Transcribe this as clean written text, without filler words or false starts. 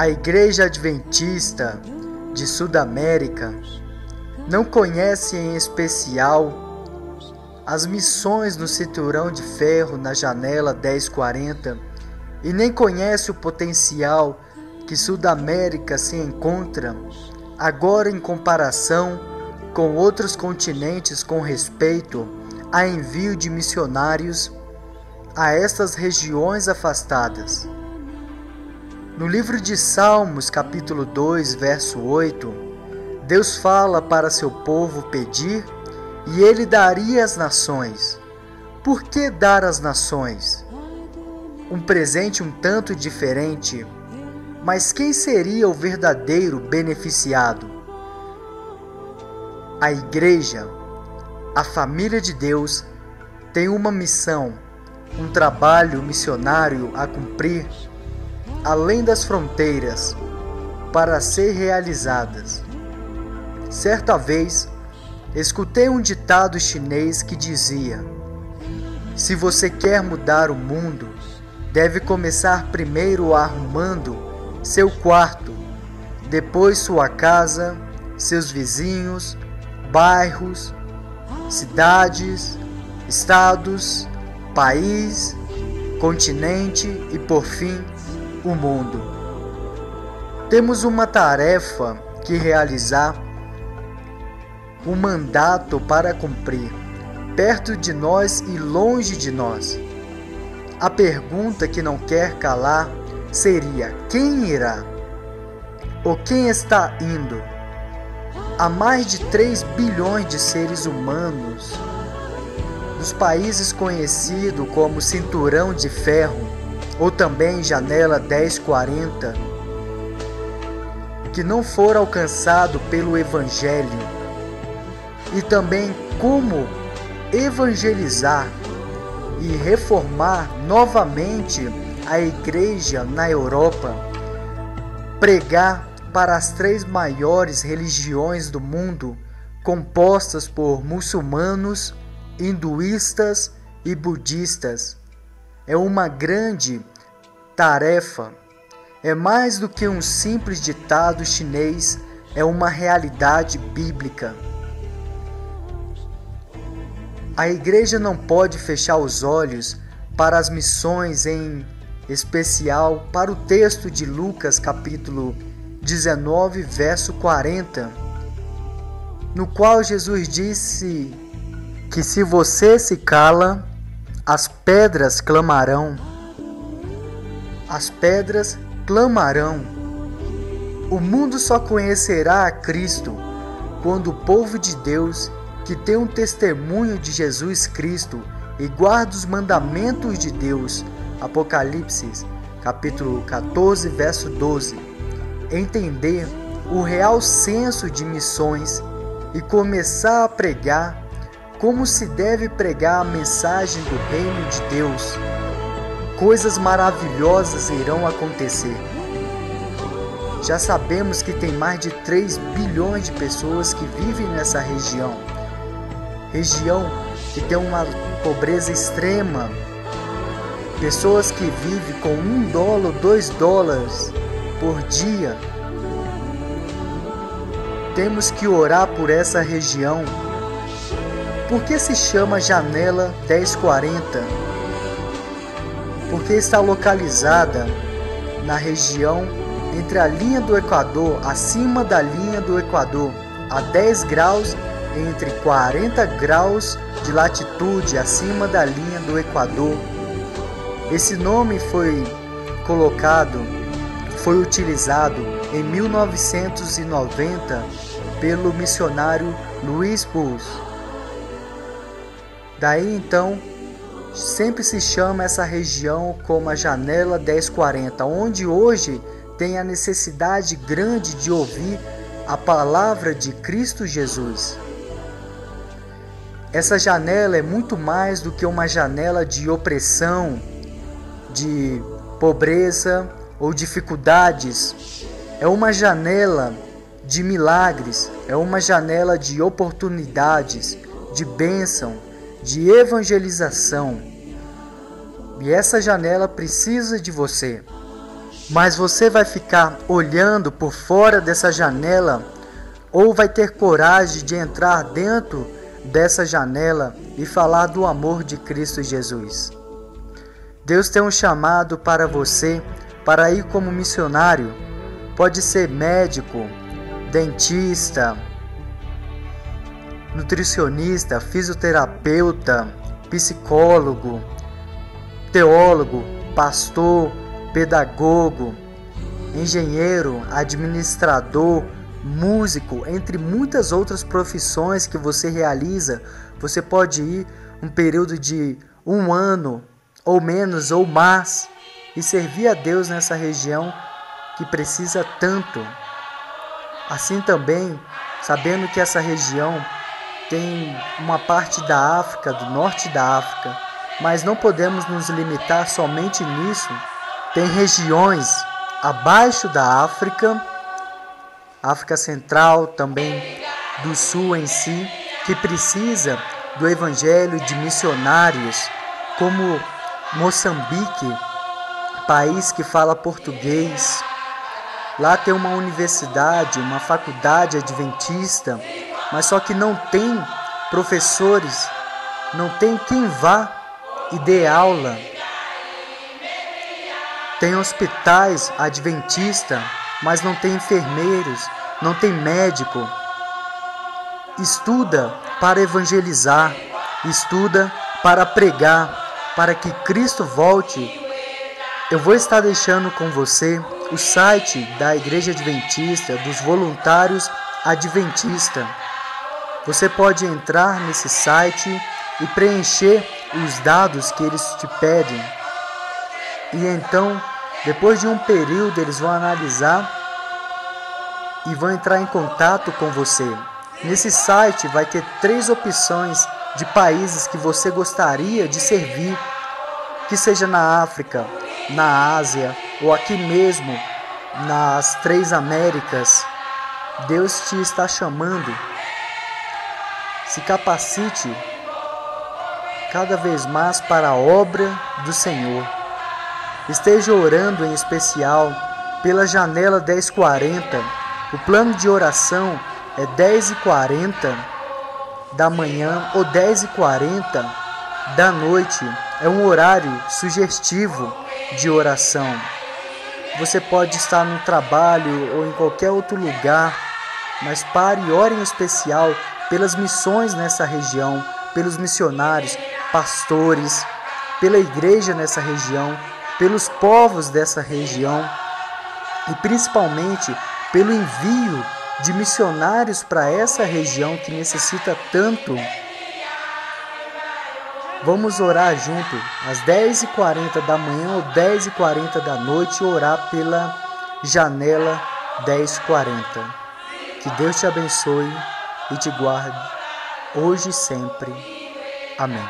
A Igreja Adventista de Sudamérica não conhece em especial as missões no cinturão de ferro na janela 1040 e nem conhece o potencial que Sudamérica se encontra agora em comparação com outros continentes com respeito a envio de missionários a estas regiões afastadas. No livro de Salmos, capítulo 2, verso 8, Deus fala para seu povo pedir e ele daria às nações. Por que dar às nações? Um presente um tanto diferente, mas quem seria o verdadeiro beneficiado? A Igreja, a família de Deus, tem uma missão, um trabalho missionário a cumprir além das fronteiras para ser realizadas. Certa vez, escutei um ditado chinês que dizia: se você quer mudar o mundo, deve começar primeiro arrumando seu quarto, depois sua casa, seus vizinhos, bairros, cidades, estados, país, continente e, por fim, o mundo. Temos uma tarefa que realizar, um mandato para cumprir, perto de nós e longe de nós. A pergunta que não quer calar seria: quem irá? Ou quem está indo? Há mais de 3 bilhões de seres humanos nos países conhecidos como Cinturão de Ferro, ou também Janela 1040, que não foram alcançados pelo Evangelho, e também como evangelizar e reformar novamente a Igreja na Europa, pregar para as 3 maiores religiões do mundo, compostas por muçulmanos, hinduístas e budistas. É uma grande tarefa. É mais do que um simples ditado chinês, é uma realidade bíblica. A Igreja não pode fechar os olhos para as missões, em especial para o texto de Lucas capítulo 19, verso 40, no qual Jesus disse que se você se cala, as pedras clamarão. As pedras clamarão. O mundo só conhecerá a Cristo quando o povo de Deus, que tem um testemunho de Jesus Cristo e guarda os mandamentos de Deus, Apocalipse, capítulo 14, verso 12, entender o real senso de missões e começar a pregar como se deve pregar a mensagem do reino de Deus, coisas maravilhosas irão acontecer. Já sabemos que tem mais de 3 bilhões de pessoas que vivem nessa região que tem uma pobreza extrema, pessoas que vivem com $1, $2 por dia. Temos que orar por essa região. Por que se chama Janela 1040? Porque está localizada na região entre a linha do Equador, acima da linha do Equador, a 10 graus, entre 40 graus de latitude acima da linha do Equador. Esse nome foi utilizado em 1990 pelo missionário Luiz Puz. Daí então, sempre se chama essa região como a Janela 1040, onde hoje tem a necessidade grande de ouvir a palavra de Cristo Jesus. Essa janela é muito mais do que uma janela de opressão, de pobreza ou dificuldades. É uma janela de milagres, é uma janela de oportunidades, de bênção, de evangelização. E essa janela precisa de você. Mas você vai ficar olhando por fora dessa janela ou vai ter coragem de entrar dentro dessa janela e falar do amor de Cristo Jesus? Deus tem um chamado para você para ir como missionário. Pode ser médico, dentista, nutricionista, fisioterapeuta, psicólogo, teólogo, pastor, pedagogo, engenheiro, administrador, músico, entre muitas outras profissões que você realiza. Você pode ir um período de 1 ano, ou menos, ou mais, e servir a Deus nessa região que precisa tanto. Assim também, sabendo que essa região tem uma parte da África, do norte da África, mas não podemos nos limitar somente nisso. Tem regiões abaixo da África, África Central, também do Sul em si, que precisa do evangelho de missionários, como Moçambique, país que fala português. Lá tem uma universidade, uma faculdade adventista, mas só que não tem professores, não tem quem vá e dê aula. Tem hospitais adventistas, mas não tem enfermeiros, não tem médico. Estuda para evangelizar, estuda para pregar, para que Cristo volte. Eu vou estar deixando com você o site da Igreja Adventista, dos voluntários adventistas. Você pode entrar nesse site e preencher os dados que eles te pedem. E então, depois de um período, eles vão analisar e vão entrar em contato com você. Nesse site vai ter 3 opções de países que você gostaria de servir, que seja na África, na Ásia ou aqui mesmo nas 3 Américas. Deus te está chamando. Se capacite cada vez mais para a obra do Senhor. Esteja orando em especial pela janela 10h40. O plano de oração é 10h40 da manhã ou 10h40 da noite. É um horário sugestivo de oração. Você pode estar no trabalho ou em qualquer outro lugar, mas pare e ore em especial pelas missões nessa região, pelos missionários, pastores, pela igreja nessa região, pelos povos dessa região e principalmente pelo envio de missionários para essa região que necessita tanto. Vamos orar junto às 10h40 da manhã ou 10h40 da noite, orar pela janela 10h40. Que Deus te abençoe e te guarde hoje e sempre. Amém.